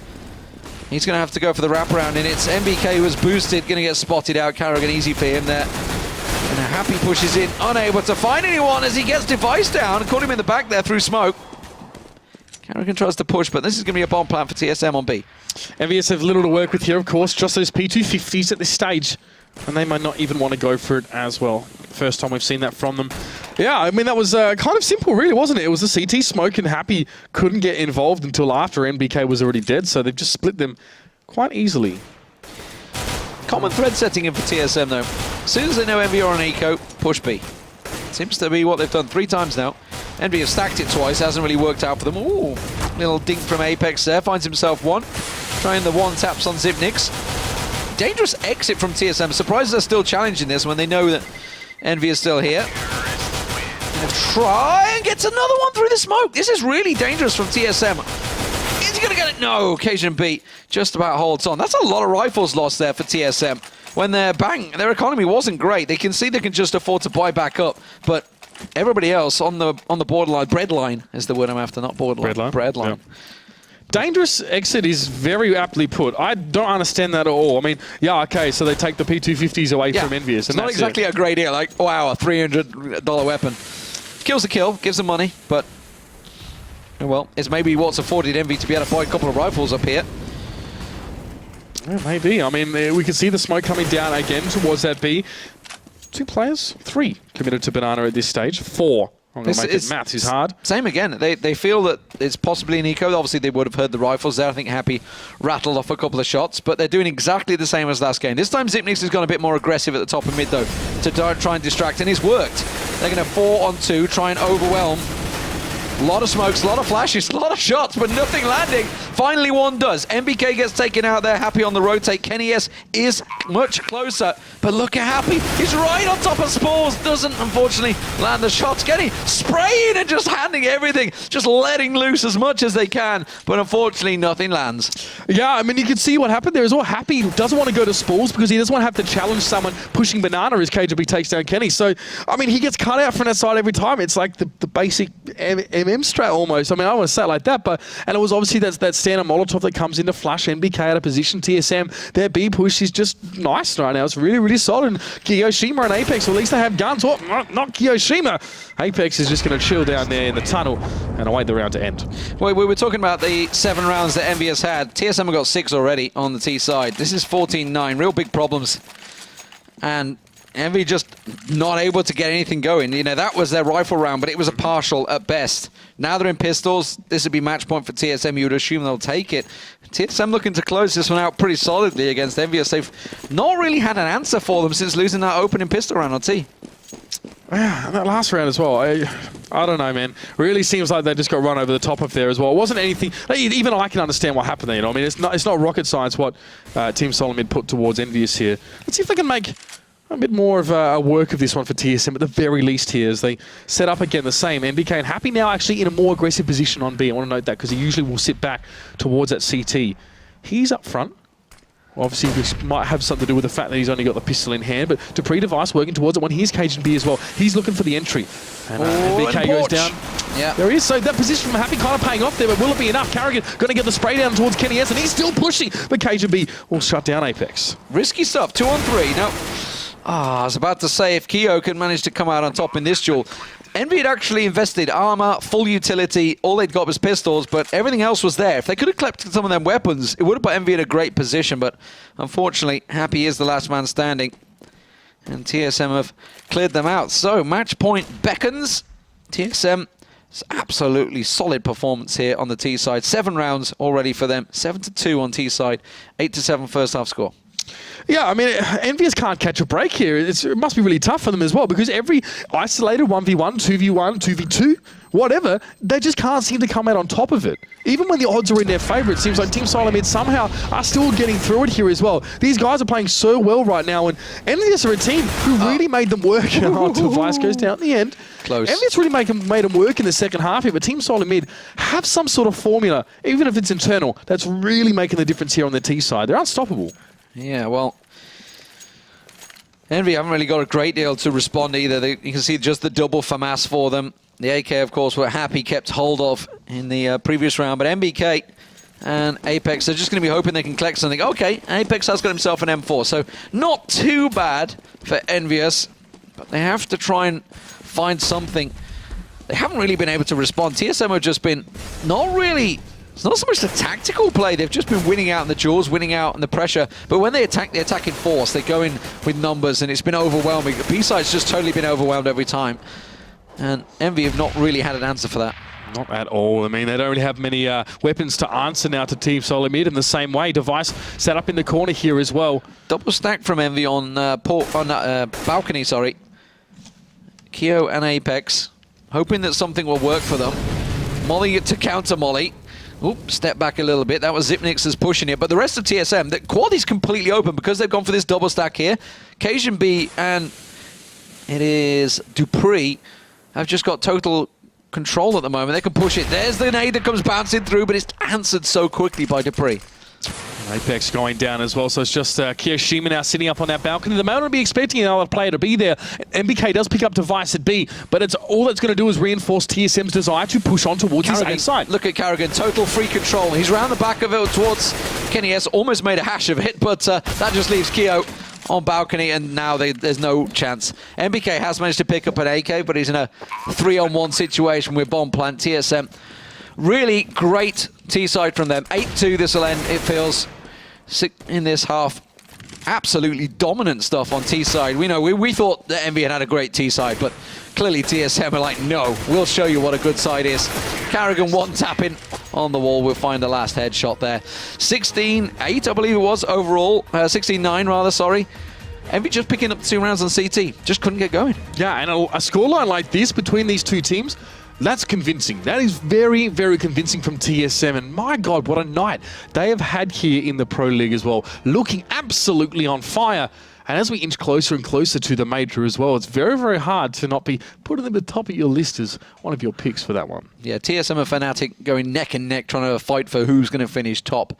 He's going to have to go for the wraparound, and it's MBK who was boosted, going to get spotted out. Carrigan easy for him there. And Happy pushes in, unable to find anyone as he gets Device down. Caught him in the back there through smoke. Carrigan tries to push, but this is going to be a bomb plant for TSM on B. EnVyUS have little to work with here, of course. Just those P250s at this stage. And they might not even want to go for it as well. First time we've seen that from them. Yeah, I mean, that was kind of simple, really, wasn't it? It was a CT smoke, and Happy couldn't get involved until after MBK was already dead, so they've just split them quite easily. Common thread setting in for TSM, though. As soon as they know Envy are on eco, push B. Seems to be what they've done 3 times now. Envy have stacked it twice, hasn't really worked out for them. Ooh, little dink from Apex there, finds himself one. Trying the one taps on Zipniks. Dangerous exit from TSM. Surprised they're still challenging this when they know that Envy is still here. Gonna try and gets another one through the smoke. This is really dangerous from TSM. Is he gonna get it? No, occasion beat. Just about holds on. That's a lot of rifles lost there for TSM. When their economy wasn't great. They can see they can just afford to buy back up, but everybody else on the borderline, breadline is the word I'm after, not borderline. Breadline. Yeah. Dangerous exit is very aptly put. I don't understand that at all. I mean, yeah, okay, so they take the P250s away from EnVyUS. It's not exactly a great deal. Like, wow, a $300 weapon. Kills the kill, gives them money, but, well, it's maybe what's afforded Envy to be able to buy a couple of rifles up here. Yeah, maybe. I mean, we can see the smoke coming down again towards that B. 2 players? 3 committed to Banana at this stage. 4. I'm going to make it. Maths is hard. Same again. They feel that it's possibly an eco. Obviously, they would have heard the rifles there. I think Happy rattled off a couple of shots, but they're doing exactly the same as last game. This time, Zipniks has gone a bit more aggressive at the top of mid, though, to try and distract, and it's worked. They're going to 4 on 2, try and overwhelm. A lot of smokes, a lot of flashes, a lot of shots, but nothing landing. Finally, one does. MBK gets taken out there. Happy on the rotate. Kenny S is much closer, but look at Happy. He's right on top of Spores. Doesn't, unfortunately, land the shots. Kenny spraying and just handing everything, just letting loose as much as they can, but unfortunately, nothing lands. Yeah, I mean, you can see what happened there as well. Happy doesn't want to go to Spores because he doesn't want to have to challenge someone pushing Banana as KGB takes down Kenny. So, I mean, he gets cut out from that side every time. It's like the basic MM strat almost. I mean, I don't want to say it like that, but, and it was obviously that standard Molotov that comes in to flash MBK out of position. TSM, their B push is just nice right now. It's really, really solid. And Kiyoshima and Apex, or at least they have guns. Oh, not Kiyoshima. Apex is just going to chill down there in the tunnel and await the round to end. Well, we were talking about the 7 rounds that EnVyUS had. TSM have got 6 already on the T side. This is 14-9. Real big problems. And Envy just not able to get anything going. You know, that was their rifle round, but it was a partial at best. Now they're in pistols. This would be match point for TSM. You would assume they'll take it. TSM looking to close this one out pretty solidly against EnVyUS. They've not really had an answer for them since losing that opening pistol round on T. Yeah, and that last round as well. I don't know, man. Really seems like they just got run over the top of there as well. It wasn't anything. Even I can understand what happened there. You know, I mean, it's not rocket science what Team Solomid put towards EnVyUS here. Let's see if they can make a bit more of a work of this one for TSM at the very least here as they set up again the same. MBK and Happy now actually in a more aggressive position on B. I want to note that because he usually will sit back towards that CT. He's up front. Obviously, this might have something to do with the fact that he's only got the pistol in hand, but Dupree Device working towards it when he's caging B as well. He's looking for the entry. And MBK goes down. Yeah. There he is. So that position from Happy kind of paying off there, but will it be enough? Carrigan going to get the spray down towards Kenny S, and he's still pushing, but KGB will shut down Apex. Risky stuff. 2 on 3. Now, I was about to say if Keo can manage to come out on top in this duel. Envy had actually invested armor, full utility, all they'd got was pistols, but everything else was there. If they could have collected some of them weapons, it would have put Envy in a great position, but unfortunately, Happy is the last man standing, and TSM have cleared them out. So, match point beckons. TSM, absolutely solid performance here on the T side. 7 rounds already for them, 7-2 on T side, 8-7 first half score. Yeah, I mean, EnVyUS can't catch a break here. It must be really tough for them as well, because every isolated 1v1, 2v1, 2v2, whatever, they just can't seem to come out on top of it. Even when the odds are in their favour, it seems like Team Silent Mid somehow are still getting through it here as well. These guys are playing so well right now, and EnVyUS are a team who really made them work. Oh, Device goes down at the end. Close. EnVyUS really made them work in the second half here, but Team Silent Mid have some sort of formula, even if it's internal, that's really making the difference here on the T side. They're unstoppable. Yeah, well, Envy haven't really got a great deal to respond either. You can see just the double FAMAS for them. The AK, of course, were happy, kept hold of in the previous round. But MBK and Apex are just going to be hoping they can collect something. Okay, Apex has got himself an M4, so not too bad for EnVyUS. But they have to try and find something. They haven't really been able to respond. TSM have just been not really... It's not so much the tactical play. They've just been winning out in the duels, winning out in the pressure. But when they attack in force. They go in with numbers, and it's been overwhelming. The B-side's just totally been overwhelmed every time. And Envy have not really had an answer for that. Not at all. I mean, they don't really have many weapons to answer now to Team Silent Mid in the same way. Device set up in the corner here as well. Double stack from Envy on balcony, sorry. Keo and Apex, hoping that something will work for them. Molly to counter Molly. Oop, step back a little bit. That was Zipnix is pushing it. But the rest of TSM, the quad is completely open because they've gone for this double stack here. Cajun B and it is Dupree have just got total control at the moment. They can push it. There's the nade that comes bouncing through, but it's answered so quickly by Dupree. Apex going down as well, so it's just Kiyoshima now sitting up on that balcony. The moment would be expecting another player to be there. MBK does pick up Device at B, but it's all that's going to do is reinforce TSM's desire to push on towards his A side. Look at Carrigan, total free control. He's around the back of it towards Kenny S. Almost made a hash of it, but that just leaves Keo on balcony, and now there's no chance. MBK has managed to pick up an AK, but he's in a 3-on-1 situation with Bomb Plant. TSM, really great T-side from them. 8-2 this will end, it feels, in this half. Absolutely dominant stuff on T-side. We thought that Envy had a great T-side, but clearly TSM are like, no, we'll show you what a good side is. Carrigan one tapping on the wall. We'll find the last headshot there. 16-8, I believe it was, overall. 16-9, rather, sorry. Envy just picking up 2 rounds on CT. Just couldn't get going. Yeah, and a scoreline like this between these two teams, that's convincing. That is very, very convincing from TSM. And my God, what a night they have had here in the Pro League as well. Looking absolutely on fire. And as we inch closer and closer to the major as well, it's very, very hard to not be putting them at the top of your list as one of your picks for that one. Yeah, TSM and Fnatic going neck and neck, trying to fight for who's going to finish top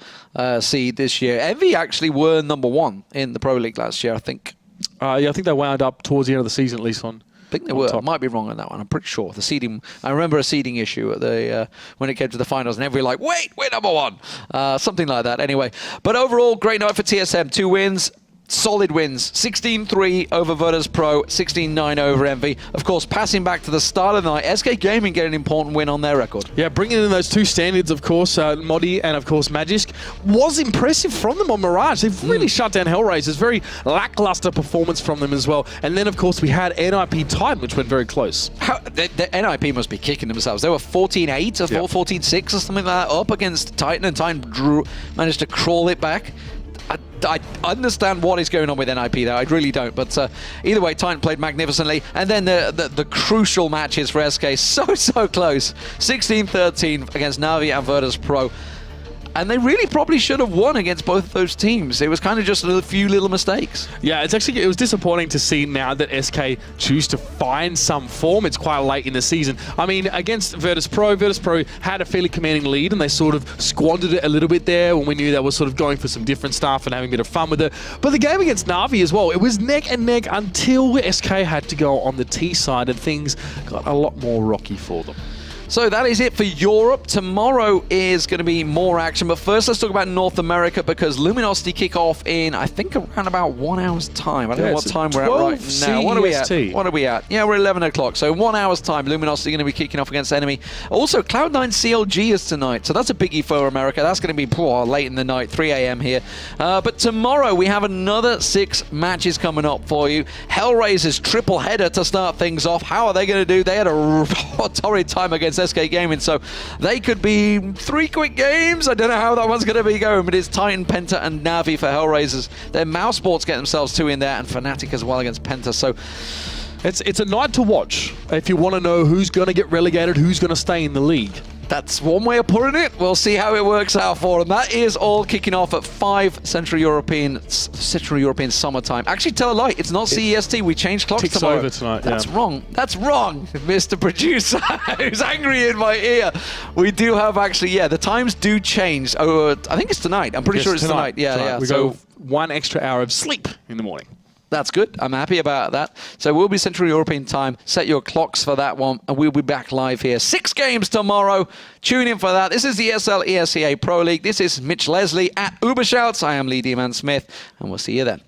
seed this year. Envy actually were #1 in the Pro League last year, I think. Yeah, I think they wound up towards the end of the season, at least on. I think they were. I might be wrong on that one. I'm pretty sure. The seeding. I remember a seeding issue at the when it came to the finals, and everybody like, wait, we're #1. Something like that. Anyway, but overall, great night for TSM. 2 wins. Solid wins. 16-3 over Virtus Pro, 16-9 over Envy. Of course, passing back to the start of the night, SK Gaming get an important win on their record. Yeah, bringing in those 2 standards, of course, Modi and, of course, Magisk, was impressive from them on Mirage. They've really shut down Hellraisers. Very lackluster performance from them as well. And then, of course, we had NIP Titan, which went very close. The NIP must be kicking themselves. They were 14-8 or 14-6 or something like that up against Titan, and Titan managed to crawl it back. I understand what is going on with NIP though, I really don't, but either way, Titan played magnificently, and then the crucial matches for SK, so close. 16-13 against Na'Vi and Virtus Pro. And they really probably should have won against both of those teams. It was kind of just a few little mistakes. Yeah, it was disappointing to see now that SK choose to find some form. It's quite late in the season. I mean, against Virtus Pro had a fairly commanding lead, and they sort of squandered it a little bit there when we knew they were sort of going for some different stuff and having a bit of fun with it. But the game against Na'Vi as well, it was neck and neck until SK had to go on the T side, and things got a lot more rocky for them. So that is it for Europe. Tomorrow is going to be more action. But first, let's talk about North America, because Luminosity kick off in, I think, around about 1 hour's time. I don't know what time we're at right now. What are we at? What are we at? Yeah, we're 11 o'clock. So in 1 hour's time, Luminosity are going to be kicking off against Enemy. Also, Cloud9 CLG is tonight. So that's a biggie for America. That's going to be late in the night, 3 a.m. here. But tomorrow, we have another 6 matches coming up for you. Hellraisers triple header to start things off. How are they going to do? They had a torrid time against SK Gaming. So they could be 3 quick games. I don't know how that one's going to be going, but it's Titan, Penta, and Navi for Hellraisers. Then Mousesports get themselves 2 in there, and Fnatic as well against Penta. So it's a night to watch if you want to know who's going to get relegated, who's going to stay in the league. that's one way of putting it. We'll see how it works out for them. That is all kicking off at 5 Central European summertime. Actually, tell a lie, it's not CEST. We changed clocks Ticks tomorrow. over tonight. That's wrong. That's wrong, Mr. Producer, who's angry in my ear. We do have actually, the times do change. Oh, I think it's tonight. I'm pretty sure it's tonight. Yeah. We go 1 extra hour of sleep in the morning. That's good. I'm happy about that. So we'll be Central European time. Set your clocks for that one, and we'll be back live here. 6 games tomorrow. Tune in for that. This is the ESL ESEA Pro League. This is Mitch Leslie at Ubershouts. I am Lee D-Man Smith, and we'll see you then.